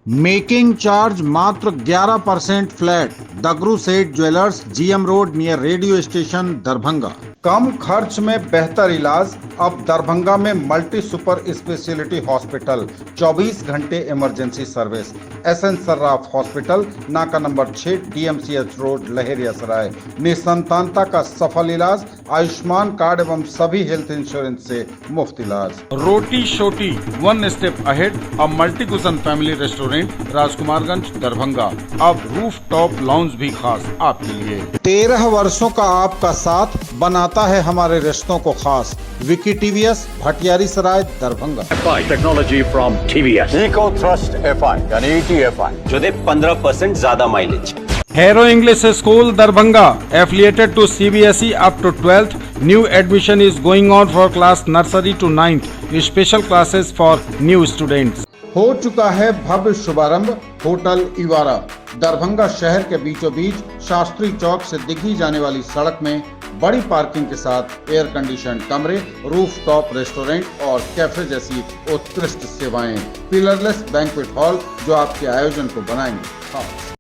Making charge मात्र 11% flat. Dagru Seth jewellers, GM road near radio station, Darbhanga. कम खर्च में बेहतर इलाज अब दरभंगा में मल्टी सुपर स्पेशलिटी हॉस्पिटल, 24 घंटे emergency service. SN Sarraf hospital, नाका नंबर 6, डीएमसीएच रोड, लहेरियासराय। निसंतानता का सफल इलाज, आयुष्मान कार्ड एवं सभी हेल्थ इंश्योरेंस से मुफ्त इलाज। रोटी शोटी, one step ahead, a multi cushion family restaurant, Rajkumarganj, Darbhanga. अब रूफ टॉप लाउंज भी खास आपके लिए। 13 वर्षों का आपका साथ बनाता है हमारे रिश्तों को खास। Vicky TVS, Bhatiyari Sarai, Darbhanga. Technology from TVS, eco thrust FI यानी ईटीएफआई, जो दे 15% ज्यादा mileage. Hero English School, Darbhanga, affiliated to CBSE up to 12th. New admission is going on for class nursery to 9th. Special classes for new students. हो चुका है भव्य शुभारंभ hotel इवारा। Darbhanga शहर के बीचों बीच शास्त्री चौक से दिखी जाने वाली सड़क में बड़ी पार्किंग के साथ एयर कंडीशन कमरे, रूफ टॉप रेस्टोरेंट और कैफे जैसी उत्कृष्ट सेवाएं। पिलरलेस बैंक्वेट हॉल जो आपके आयोजन को बनाएंगे खास।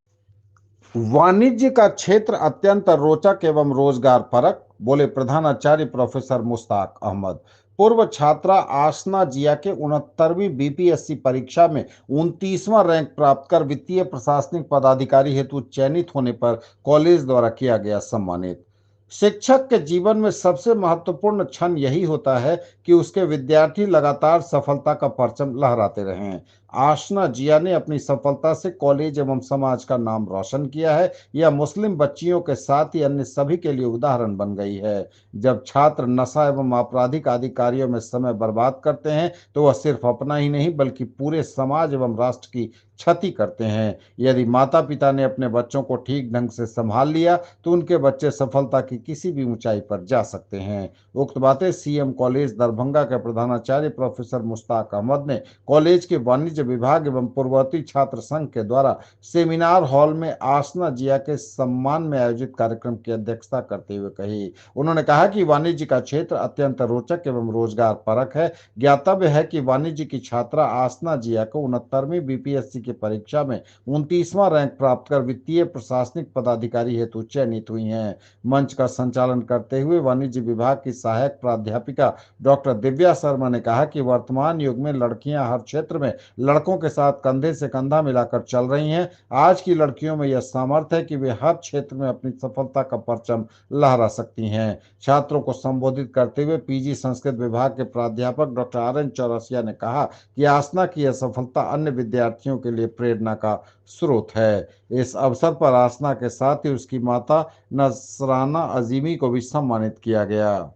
वाणिज्य का क्षेत्र अत्यंत रोचक एवं रोजगार परक, बोले प्रधानाचार्य प्रोफेसर मुश्ताक अहमद। पूर्व छात्रा आसना जिया के 69वीं बीपीएससी परीक्षा में 29वां रैंक प्राप्त कर वित्तीय प्रशासनिक पदाधिकारी हेतु चयनित होने पर कॉलेज द्वारा किया गया सम्मानित। शिक्षक के जीवन में सबसे महत्वपूर्ण क्षण यही होता है कि उसके विद्यार्थी लगातार सफलता का परचम लहराते रहें। आसना जिया ने अपनी सफलता से कॉलेज एवं समाज का नाम रोशन किया है। यह मुस्लिम बच्चियों के साथ ही अन्य सभी के लिए उदाहरण बन गई है। जब छात्र नशा एवं आपराधिक आदि कार्यों में समय बर्बाद करते हैं तो वह सिर्फ अपना ही नहीं बल्कि पूरे समाज एवं राष्ट्र की क्षति करते हैं। यदि माता पिता ने अपने बच्चों को ठीक ढंग से संभाल लिया तो उनके बच्चे सफलता की किसी भी ऊंचाई पर जा सकते हैं। उक्त बातें सीएम कॉलेज दरभंगा के प्रधानाचार्य प्रोफेसर मुश्ताक अहमद ने कॉलेज के वाणिज्य विभाग एवं पूर्ववर्ती छात्र संघ के द्वारा सेमिनार हॉल में आसना जिया के सम्मान में आयोजित कार्यक्रम की अध्यक्षता करते हुए कही। उन्होंने कहा कि वाणिज्य का क्षेत्र अत्यंत रोचक एवं रोजगार परक है। ज्ञातव्य है कि वाणिज्य की छात्रा आसना जिया को 69वीं बीपीएससी की परीक्षा में 29वां रैंक प्राप्त कर वित्तीय प्रशासनिक पदाधिकारी हेतु चयनित हुई हैं। मंच का संचालन करते हुए वाणिज्य विभाग की सहायक प्राध्यापिका डॉक्टर दिव्या शर्मा ने कहा कि वर्तमान युग में लड़कियां हर क्षेत्र में लड़कों के साथ कंधे से कंधा मिलाकर चल रही हैं। आज की लड़कियों में यह सामर्थ्य है कि वे हर क्षेत्र में अपनी सफलता का परचम लहरा सकती हैं। छात्रों को संबोधित करते हुए पीजी संस्कृत विभाग के प्राध्यापक डॉक्टर आर.एन. चौरसिया ने कहा कि आसना की यह सफलता अन्य विद्यार्थियों के लिए प्रेरणा का स्रोत है। इस अवसर पर आसना के साथ ही उसकी माता नसराना अजीमी को भी सम्मानित किया गया।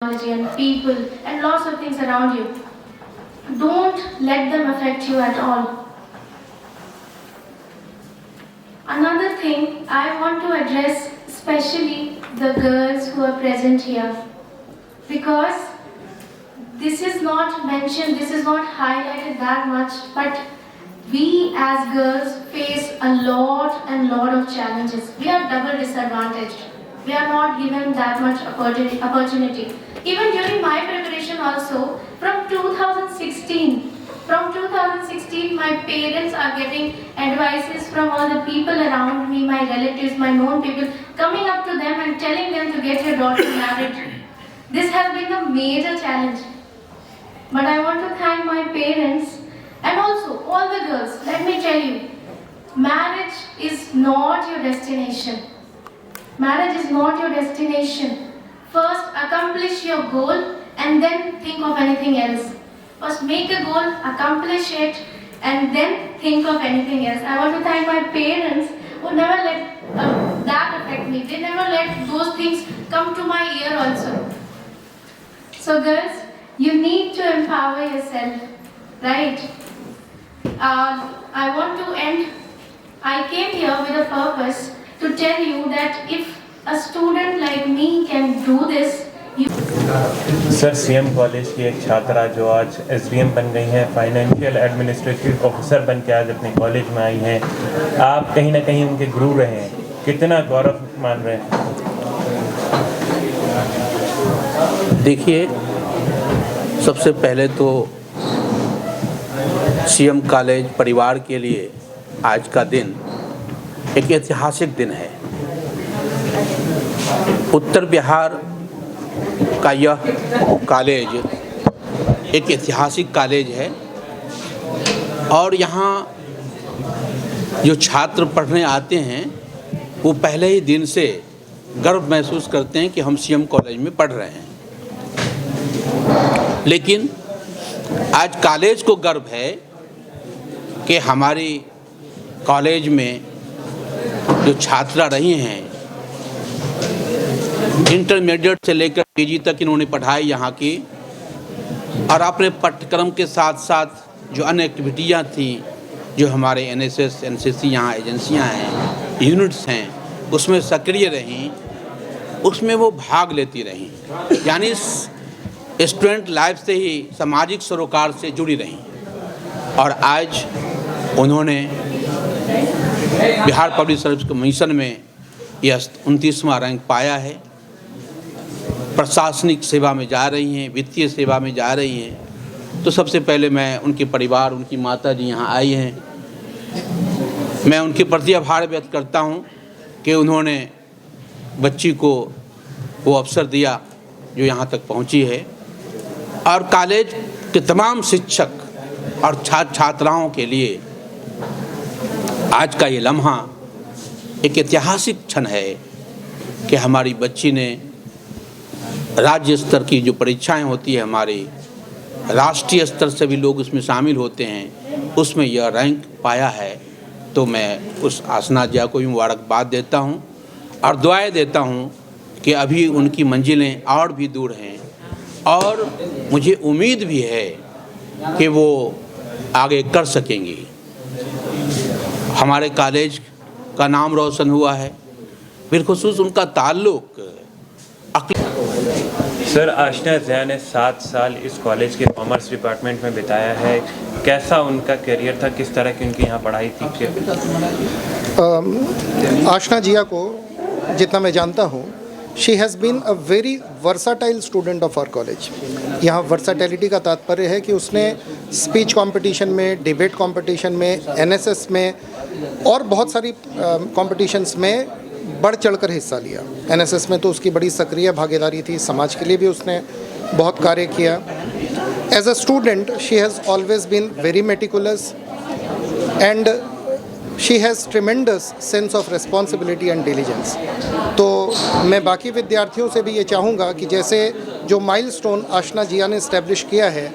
And people and lots of things around you. Don't let them affect you at all. Another thing I want to address, especially the girls who are present here, because this is not mentioned, this is not highlighted that much, but we as girls face a lot of challenges. We are double disadvantaged. We are not given that much opportunity. Even during my preparation also, from 2016, my parents are getting advices from all the people around me, my relatives, my known people, coming up to them and telling them to get your daughter married. This has been a major challenge. But I want to thank my parents and also all the girls. Let me tell you, marriage is not your destination. Marriage is not your destination. First, accomplish your goal and then think of anything else. First, make a goal, accomplish it, and then think of anything else. I want to thank my parents who never let that affect me. They never let those things come to my ear also. So girls, you need to empower yourself, right? I want to end. I came here with a purpose to tell you that if a student like me can do this, you sir, CM college की एक छात्रा जो आज SDM बन गई हैं, financial administrative officer बन के आज अपने कॉलेज में आई हैं, आप कहीं ना कहीं उनके गुरु रहे हैं, कितना गौरव मान रहे हैं? देखिए, सबसे पहले तो सीएम कॉलेज परिवार के लिए आज का दिन एक ऐतिहासिक दिन है। उत्तर बिहार का यह कॉलेज एक ऐतिहासिक कॉलेज है और यहाँ जो छात्र पढ़ने आते हैं वो पहले ही दिन से गर्व महसूस करते हैं कि हम सीएम कॉलेज में पढ़ रहे हैं। लेकिन आज कॉलेज को गर्व है कि हमारी कॉलेज में जो छात्रा रही हैं, इंटरमीडिएट से लेकर पीजी तक इन्होंने पढ़ाई यहाँ की और अपने पाठ्यक्रम के साथ साथ जो अन्य एक्टिविटियाँ थी, जो हमारे एनएसएस एनसीसी यहाँ एजेंसियाँ हैं, यूनिट्स हैं, उसमें सक्रिय रहीं, उसमें वो भाग लेती रहीं, यानी स्टूडेंट लाइफ से ही सामाजिक सरोकार से जुड़ी रहीं। और आज उन्होंने बिहार पब्लिक सर्विस कमीशन में यह 29वां रैंक पाया है। प्रशासनिक सेवा में जा रही हैं, वित्तीय सेवा में जा रही हैं। तो सबसे पहले मैं उनके परिवार, उनकी माता जी यहाँ आई हैं, मैं उनके प्रति आभार व्यक्त करता हूँ कि उन्होंने बच्ची को वो अवसर दिया जो यहाँ तक पहुँची है। और कॉलेज के तमाम शिक्षक और छात्र छात्राओं के लिए आज का ये लम्हा एक ऐतिहासिक क्षण है कि हमारी बच्ची ने राज्य स्तर की जो परीक्षाएं होती है, हमारी राष्ट्रीय स्तर से भी लोग उसमें शामिल होते हैं, उसमें यह रैंक पाया है। तो मैं उस आसना जिया को भी मुबारकबाद देता हूं और दुआएं देता हूं कि अभी उनकी मंजिलें और भी दूर हैं और मुझे उम्मीद भी है कि वो आगे कर सकेंगी। हमारे कॉलेज का नाम रोशन हुआ है, बिलखुसूस उनका ताल्लुक। सर, आशना ज़िया ने 7 साल इस कॉलेज के कॉमर्स डिपार्टमेंट में बिताया है, कैसा उनका करियर था, किस तरह की उनकी यहाँ पढ़ाई थी? आशना जिया को जितना मैं जानता हूँ, she has been a very versatile student of our college. यहाँ वर्साटिलिटी का तात्पर्य है कि उसने स्पीच कंपटीशन में, डिबेट कंपटीशन में, एनएसएस में और बहुत सारी कंपटीशंस में बढ़ चढ़कर हिस्सा लिया। एनएसएस में तो उसकी बड़ी सक्रिय भागीदारी थी, समाज के लिए भी उसने बहुत कार्य किया। As a student she has always been very meticulous and she has tremendous sense of responsibility and diligence. तो मैं बाकी विद्यार्थियों से भी ये चाहूँगा कि जैसे जो माइलस्टोन आशना जिया ने इस्टेब्लिश किया है,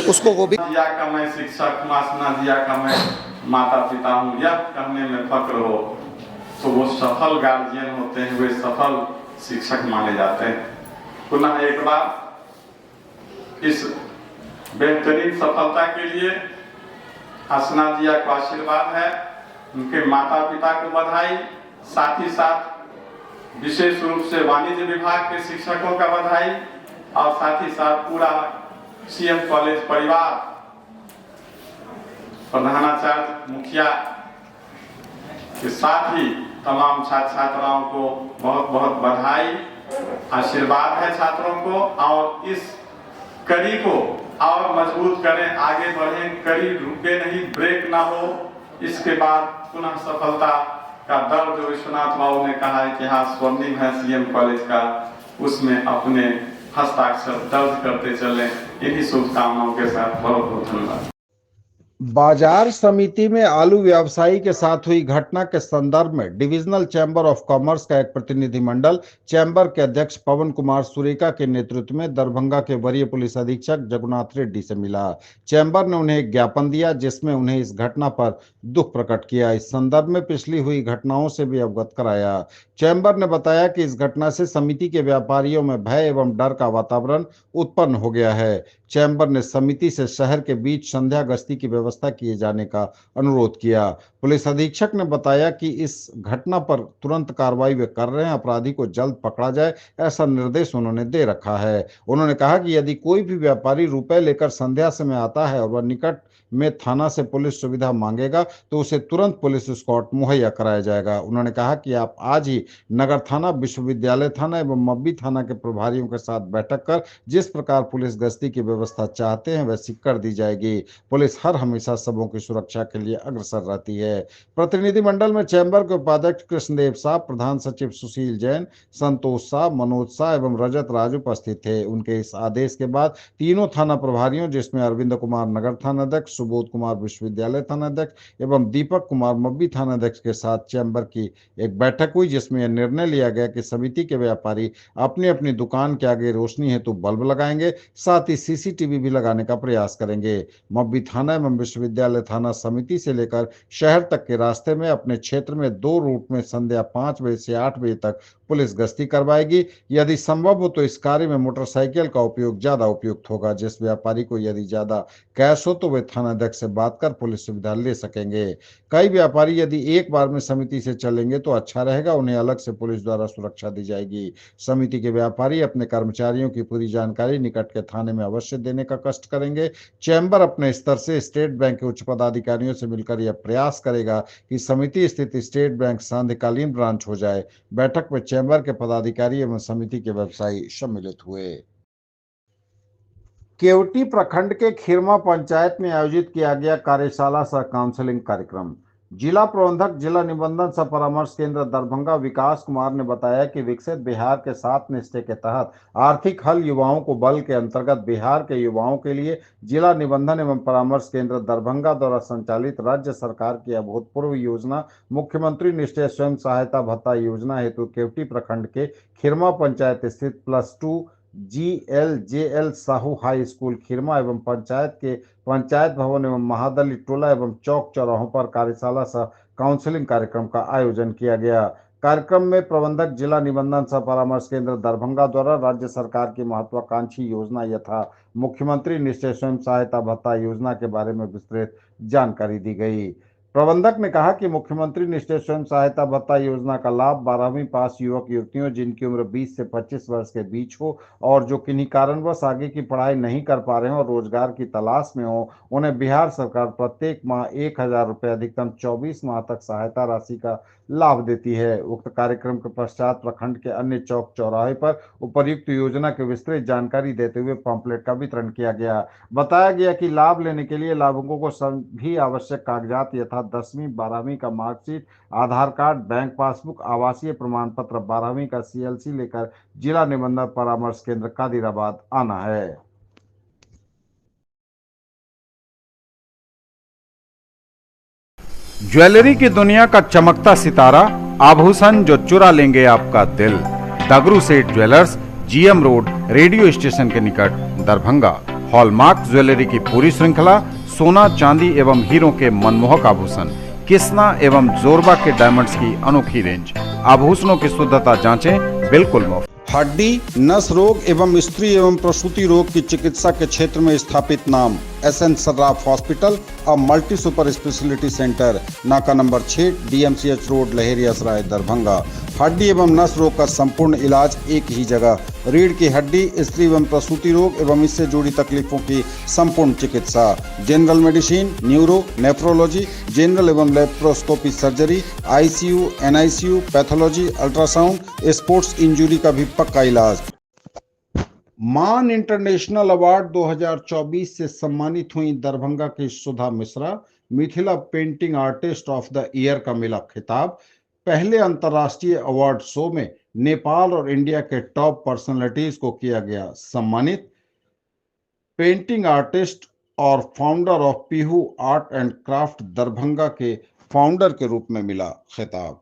उसको वो भी। जिया का मैं शिक्षक, आशना जिया का मैं माता पिता हूँ, यह कहने में फक्र हो तो वो सफल गार्जियन होते हैं, वे सफल शिक्षक माने जाते हैं। पुनः एक बार इस बेहतरीन सफलता के लिए आशना जिया को आशीर्वाद है, उनके माता पिता को बधाई, साथ ही साथ विशेष रूप से वाणिज्य विभाग के शिक्षकों का बधाई और साथ ही साथ पूरा सीएम कॉलेज परिवार, प्रधानाचार्य, मुखिया के साथ ही तमाम छात्र छात्राओं को बहुत बहुत बधाई, आशीर्वाद है छात्रों को। और इस कड़ी को और मजबूत करें, आगे बढ़ें, कड़ी रुके नहीं, ब्रेक ना हो। इसके बाद पुनः सफलता का दर जो विश्वनाथ बाबू ने कहा इतिहास स्वर्णिम है सीएम कॉलेज का, उसमें अपने हस्ताक्षर दर्ज करते चलें। इन्हीं शुभकामनाओं के साथ बहुत बहुत धन्यवाद। बाजार समिति में आलू व्यवसायी के साथ हुई घटना के संदर्भ में डिविजनल चैम्बर ऑफ कॉमर्स का एक प्रतिनिधिमंडल चैम्बर के अध्यक्ष पवन कुमार सुरेका के नेतृत्व में दरभंगा के वरीय पुलिस अधीक्षक जगन्नाथ रेड्डी से मिला। चैम्बर ने उन्हें एक ज्ञापन दिया जिसमें उन्हें इस घटना पर दुख प्रकट किया। इस संदर्भ में पिछली हुई घटनाओं से भी अवगत कराया। चैम्बर ने बताया कि इस घटना से समिति के व्यापारियों में भय एवं डर का वातावरण उत्पन्न हो गया है। चैम्बर ने समिति से शहर के बीच संध्या गश्ती की व्यवस्था व्यवस्था किए जाने का अनुरोध किया। पुलिस अधीक्षक ने बताया कि इस घटना पर तुरंत कार्रवाई वे कर रहे हैं, अपराधी को जल्द पकड़ा जाए, ऐसा निर्देश उन्होंने दे रखा है। उन्होंने कहा कि यदि कोई भी व्यापारी रुपए लेकर संध्या समय आता है और वह निकट में थाना से पुलिस सुविधा मांगेगा तो उसे तुरंत पुलिस स्कॉट मुहैया कराया जाएगा। उन्होंने कहा कि आप आज ही नगर थाना, विश्वविद्यालय थाना एवं मब्बी थाना के प्रभारियों के साथ बैठक कर जिस प्रकार पुलिस गश्ती की व्यवस्था चाहते हैं वैसी कर दी जाएगी। पुलिस हर हमेशा सबों की सुरक्षा के लिए अग्रसर रहती है। प्रतिनिधिमंडल में चैम्बर के उपाध्यक्ष कृष्णदेव शाह, प्रधान सचिव सुशील जैन, संतोष शाह, मनोज शाह एवं रजत राज उपस्थित थे। उनके इस आदेश के बाद तीनों थाना प्रभारियों, जिसमें अरविंद कुमार नगर थानाध्यक्ष, सुबोध कुमार विश्वविद्यालय थानाध्यक्ष एवं दीपक कुमार मब्बी थानाध्यक्ष के साथ चैम्बर की एक बैठक हुई, जिसमें यह निर्णय लिया गया कि समिति के व्यापारी अपनी अपनी दुकान के आगे रोशनी हेतु बल्ब लगाएंगे, साथ ही सीसीटीवी भी लगाने का प्रयास करेंगे। मब्बी थाना एवं विश्वविद्यालय थाना समिति से लेकर शहर तक के रास्ते में अपने क्षेत्र में 2 रूट में संध्या 5 बजे से 8 बजे तक पुलिस गश्ती करवाएगी। यदि संभव हो तो इस कार्य में मोटरसाइकिल का उपयोग ज्यादा उपयुक्त होगा। जिस व्यापारी को यदि ज्यादा कैश हो तो वे थानाध्यक्ष से बात कर पुलिस सुविधा ले सकेंगे। कई व्यापारी यदि एक बार में समिति से चलेंगे तो अच्छा रहेगा, उन्हें अलग से पुलिस द्वारा सुरक्षा दी जाएगी। समिति के व्यापारी अपने कर्मचारियों की पूरी जानकारी निकट के थाने में अवश्य देने का कष्ट करेंगे। चैम्बर अपने स्तर से स्टेट बैंक के उच्च पदाधिकारियों से मिलकर यह प्रयास करेगा कि समिति स्थित स्टेट बैंक सांध्यकालीन ब्रांच हो जाए। बैठक में चैम्बर के पदाधिकारी एवं समिति के व्यवसायी सम्मिलित हुए। केवटी प्रखंड के खिरमा पंचायत में आयोजित किया गया कार्यशाला सह काउंसलिंग कार्यक्रम। जिला प्रबंधक, जिला निबंधन सह परामर्श केंद्र दरभंगा विकास कुमार ने बताया कि विकसित बिहार के 7 निश्चय के तहत आर्थिक हल युवाओं को बल के अंतर्गत बिहार के युवाओं के लिए जिला निबंधन एवं परामर्श केंद्र दरभंगा द्वारा संचालित राज्य सरकार की अभूतपूर्व योजना मुख्यमंत्री निश्चय स्वयं सहायता भत्ता योजना हेतु केवटी प्रखंड के खिरमा पंचायत स्थित +2 GLJL Sahu high school Khirma एवं पंचायत के पंचायत भवन एवं महादली टोला एवं चौक चौराहों पर कार्यशाला सह काउंसलिंग कार्यक्रम का आयोजन किया गया। कार्यक्रम में प्रबंधक, जिला निबंधन सह परामर्श केंद्र दरभंगा द्वारा राज्य सरकार की महत्वाकांक्षी योजना यथा मुख्यमंत्री निश्चय स्वयं सहायता भत्ता योजना के बारे में विस्तृत जानकारी दी गई। प्रबंधक ने कहा कि मुख्यमंत्री निश्चय स्वयं सहायता भत्ता योजना का लाभ 12वीं पास युवक युवतियों जिनकी उम्र 20 से 25 वर्ष के बीच हो और जो किन्हीं कारणवश आगे की पढ़ाई नहीं कर पा रहे हो और रोजगार की तलाश में हो, उन्हें बिहार सरकार प्रत्येक माह 1000 रुपये अधिकतम 24 माह तक सहायता राशि का लाभ देती है। उक्त कार्यक्रम के पश्चात प्रखंड के अन्य चौक चौराहे पर उपर्युक्त योजना की विस्तृत जानकारी देते हुए पम्पलेट का वितरण किया गया। बताया गया कि लाभ लेने के लिए लाभुकों को सभी आवश्यक कागजात यथा 10वीं 12वीं का मार्कशीट, आधार कार्ड, बैंक पासबुक, आवासीय प्रमाण पत्र, 12वीं का CLC लेकर जिला निबंधन परामर्श केंद्र कादिराबाद आना है। ज्वेलरी की दुनिया का चमकता सितारा, आभूषण जो चुरा लेंगे आपका दिल। दगरू Seth jewellers, GM road, radio station के निकट, दरभंगा। हॉलमार्क ज्वेलरी की पूरी श्रृंखला, सोना, चांदी एवं हीरों के मनमोहक आभूषण, किस्ना एवं जोरबा के डायमंड्स की अनोखी रेंज। आभूषणों की शुद्धता जांचें बिल्कुल मुफ्त। हड्डी, नस रोग एवं स्त्री एवं प्रसूति रोग की चिकित्सा के क्षेत्र में स्थापित नाम SN Sarraf hospital, a multi super speciality centre, नाका number 6, DMCH road, Laheriasarai, Darbhanga. हड्डी एवं नस रोग का संपूर्ण इलाज एक ही जगह। रीढ़ की हड्डी, स्त्री एवं प्रसूति रोग एवं इससे जुड़ी तकलीफों की संपूर्ण चिकित्सा। General medicine, neuro, nephrology, general एवं laparoscopy surgery, ICU, NICU, pathology, ultrasound, sports injury का भी पक्का इलाज। मान इंटरनेशनल अवार्ड 2024 से सम्मानित हुई दरभंगा की Sudha Mishra. Mithila painting artist of the year का मिला खिताब। पहले अंतर्राष्ट्रीय अवार्ड शो में नेपाल और इंडिया के टॉप पर्सनालिटीज को किया गया सम्मानित। पेंटिंग आर्टिस्ट और founder of Pihu art and craft Darbhanga के फाउंडर के रूप में मिला खिताब।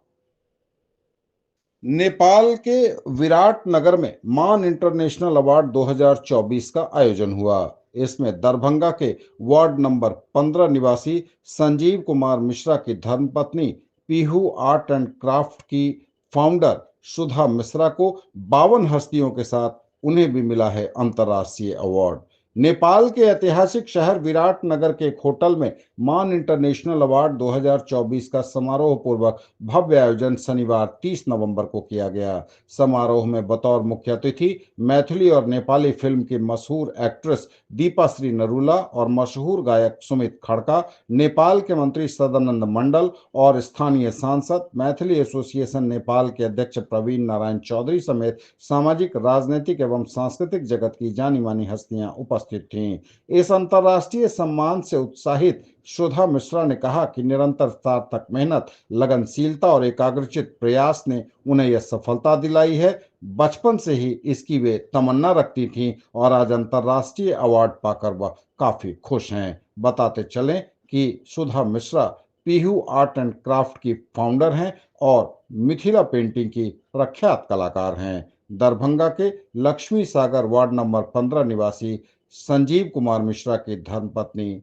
नेपाल के विराट नगर में मान इंटरनेशनल अवार्ड 2024 का आयोजन हुआ। इसमें दरभंगा के वार्ड नंबर 15 निवासी संजीव कुमार मिश्रा की धर्मपत्नी पीहू आर्ट एंड क्राफ्ट की फाउंडर सुधा मिश्रा को 52 हस्तियों के साथ उन्हें भी मिला है अंतर्राष्ट्रीय अवार्ड। नेपाल के ऐतिहासिक शहर विराटनगर के एक होटल में मान इंटरनेशनल अवार्ड 2024 का समारोह पूर्वक भव्य आयोजन शनिवार 30 नवंबर को किया गया। समारोह में बतौर मुख्य अतिथि मैथिली और नेपाली फिल्म की मशहूर एक्ट्रेस दीपाश्री नरूला और मशहूर गायक सुमित खड़का, नेपाल के मंत्री सदानंद मंडल और स्थानीय सांसद, मैथिली एसोसिएशन नेपाल के अध्यक्ष प्रवीण नारायण चौधरी समेत सामाजिक, राजनीतिक एवं सांस्कृतिक जगत की जानी मानी हस्तियां उपस्थित थीं। इस अंतर्राष्ट्रीय सम्मान से उत्साहित सुधा मिश्रा ने कहा कि निरंतर सार्थक मेहनत, लगनशीलता और एकाग्रचित प्रयास ने उन्हें यह सफलता दिलाई है। बचपन से ही इसकी वे तमन्ना रखती थीं और आज अंतर्राष्ट्रीय अवार्ड पाकर वह काफी खुश हैं। बताते चलें कि Sudha Mishra Pihu art and craft की फाउंडर हैं और मिथिला पेंटिंग की प्रख्यात कलाकार हैं। दरभंगा के लक्ष्मी सागर वार्ड नंबर 15 निवासी संजीव कुमार मिश्रा की धर्मपत्नी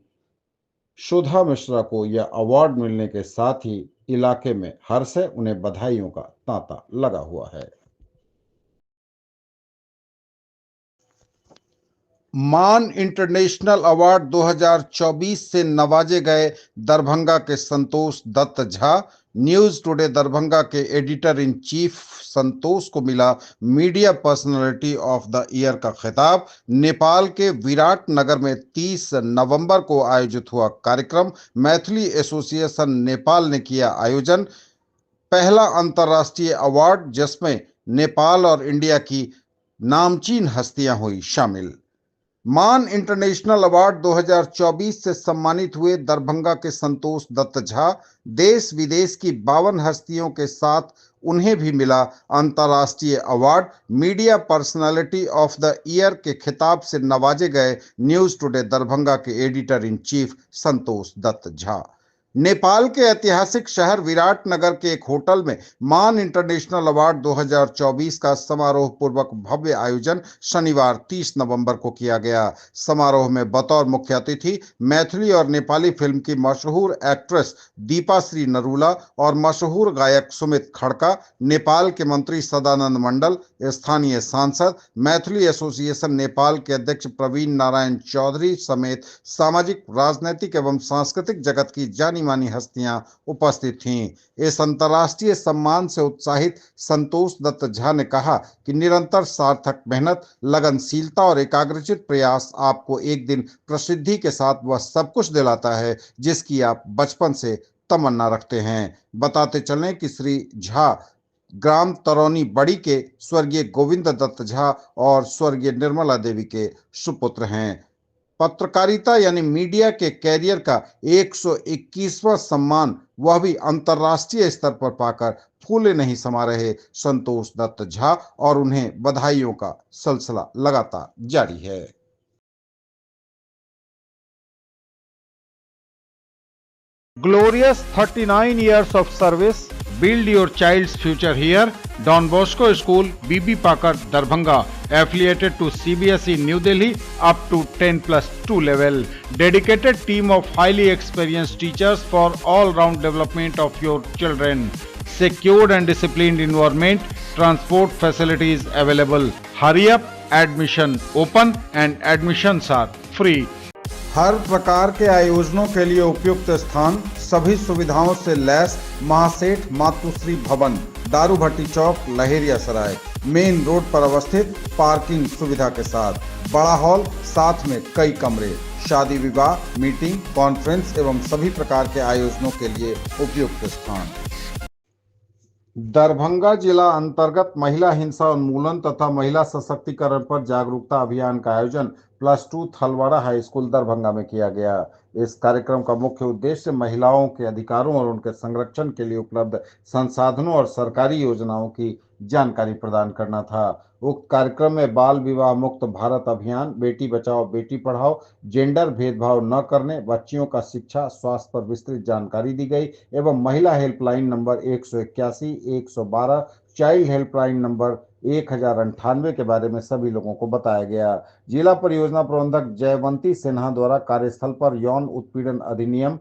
सुधा मिश्रा को यह अवार्ड मिलने के साथ ही इलाके में हर्ष है, उन्हें बधाइयों का तांता लगा हुआ है। मान इंटरनेशनल अवार्ड 2024 से नवाजे गए दरभंगा के संतोष दत्त झा। न्यूज टुडे दरभंगा के एडिटर इन चीफ संतोष को मिला media personality of the year का खिताब। नेपाल के विराटनगर में 30 नवंबर को आयोजित हुआ कार्यक्रम मैथिली एसोसिएशन नेपाल ने किया आयोजन। पहला अंतर्राष्ट्रीय अवार्ड जिसमें नेपाल और इंडिया की नामचीन हस्तियां हुई शामिल। मान इंटरनेशनल अवार्ड 2024 से सम्मानित हुए दरभंगा के संतोष दत्त झा। देश विदेश की 52 हस्तियों के साथ उन्हें भी मिला अंतर्राष्ट्रीय award. Media personality of the year के खिताब से नवाजे गए न्यूज टुडे दरभंगा के एडिटर इन चीफ संतोष दत्त झा। नेपाल के ऐतिहासिक शहर विराटनगर के एक होटल में मान इंटरनेशनल अवार्ड 2024 का समारोह पूर्वक भव्य आयोजन शनिवार 30 नवंबर को किया गया। समारोह में बतौर मुख्य अतिथि मैथिली और नेपाली फिल्म की मशहूर एक्ट्रेस दीपाश्री नरूला और मशहूर गायक सुमित खड़का, नेपाल के मंत्री सदानंद मंडल, स्थानीय सांसद, मैथिली एसोसिएशन नेपाल के अध्यक्ष प्रवीण नारायण चौधरी समेत सामाजिक, राजनीतिक एवं सांस्कृतिक जगत की जानी मानी हस्तियां उपस्थित थीं। इस अंतर्राष्ट्रीय सम्मान से उत्साहित संतोष दत्त झा ने कहा कि निरंतर सार्थक मेहनत, लगनशीलता और एकाग्रचित प्रयास आपको एक दिन प्रसिद्धि के साथ वह सब कुछ दिलाता है जिसकी आप बचपन से तमन्ना रखते हैं। बताते चलें कि श्री झा ग्राम तरौनी बड़ी के स्वर्गीय गोविंद दत्त झा और स्वर्गीय निर्मला देवी के सुपुत्र हैं। पत्रकारिता यानी मीडिया के कैरियर का 121वां सम्मान, वह भी अंतर्राष्ट्रीय स्तर पर पाकर फूले नहीं समा रहे संतोष दत्त झा और उन्हें बधाइयों का सिलसिला लगातार जारी है। Glorious 39 years of service. Build your child's future here. Don Bosco School, BB Pakar, Darbhanga, affiliated to CBSE New Delhi up to 10+2 level. Dedicated team of highly experienced teachers for all-round development of your children. Secured and disciplined environment. Transport facilities available. Hurry up, admission open and admissions are free. हर प्रकार के आयोजनों के लिए उपयुक्त स्थान, सभी सुविधाओं से लैस महासेठ मातुश्री भवन, दारू भट्टी चौक, लहेरिया सराय, मेन रोड पर अवस्थित, पार्किंग सुविधा के साथ, बड़ा हॉल, साथ में कई कमरे, शादी विवाह, मीटिंग, कॉन्फ्रेंस एवं सभी प्रकार के आयोजनों के लिए उपयुक्त स्थान। दरभंगा जिला अंतर्गत महिला हिंसा उन्मूलन तथा महिला सशक्तिकरण पर जागरूकता अभियान का आयोजन +2 थलवाड़ा हाई स्कूल दरभंगा में किया गया। इस कार्यक्रम का मुख्य उद्देश्य महिलाओं के अधिकारों और उनके संरक्षण के लिए उपलब्ध संसाधनों और सरकारी योजनाओं की जानकारी प्रदान करना था। उक्त कार्यक्रम में बाल विवाह मुक्त भारत अभियान, बेटी बचाओ बेटी पढ़ाओ, जेंडर भेदभाव न करने, बच्चियों का शिक्षा स्वास्थ्य पर विस्तृत जानकारी दी गई एवं महिला helpline number 181, 112, child helpline number 1098 के बारे में सभी लोगों को बताया गया। जिला परियोजना प्रबंधक जयवंती सिन्हा द्वारा कार्यस्थल पर यौन उत्पीड़न अधिनियम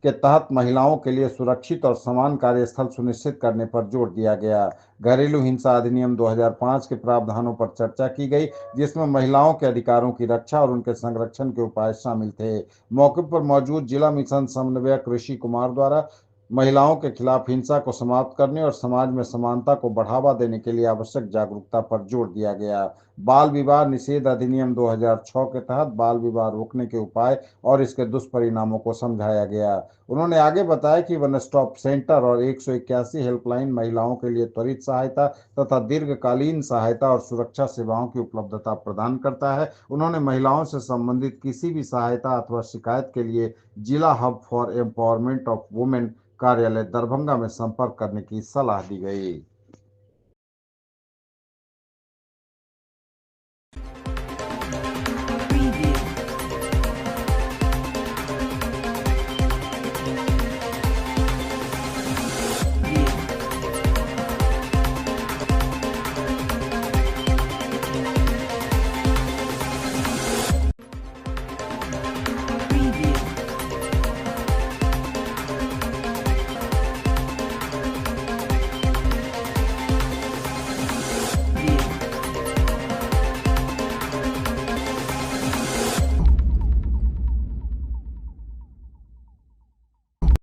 के तहत महिलाओं के लिए सुरक्षित और समान कार्यस्थल सुनिश्चित करने पर जोर दिया गया। घरेलू हिंसा अधिनियम 2005 के प्रावधानों पर चर्चा की गई, जिसमें महिलाओं के अधिकारों की रक्षा और उनके संरक्षण के उपाय शामिल थे। मौके पर मौजूद जिला मिशन समन्वयक ऋषि कुमार द्वारा महिलाओं के खिलाफ हिंसा को समाप्त करने और समाज में समानता को बढ़ावा देने के लिए आवश्यक जागरूकता पर जोर दिया गया। बाल विवाह निषेध अधिनियम 2006 के तहत बाल विवाह रोकने के उपाय और इसके दुष्परिणामों को समझाया गया। उन्होंने आगे बताया कि वन स्टॉप सेंटर और 181 हेल्पलाइन महिलाओं के लिए त्वरित सहायता तथा दीर्घकालीन सहायता और सुरक्षा सेवाओं की उपलब्धता प्रदान करता है। उन्होंने महिलाओं से संबंधित किसी भी सहायता अथवा शिकायत के लिए जिला hub for empowerment of women कार्यालय दरभंगा में संपर्क करने की सलाह दी गई।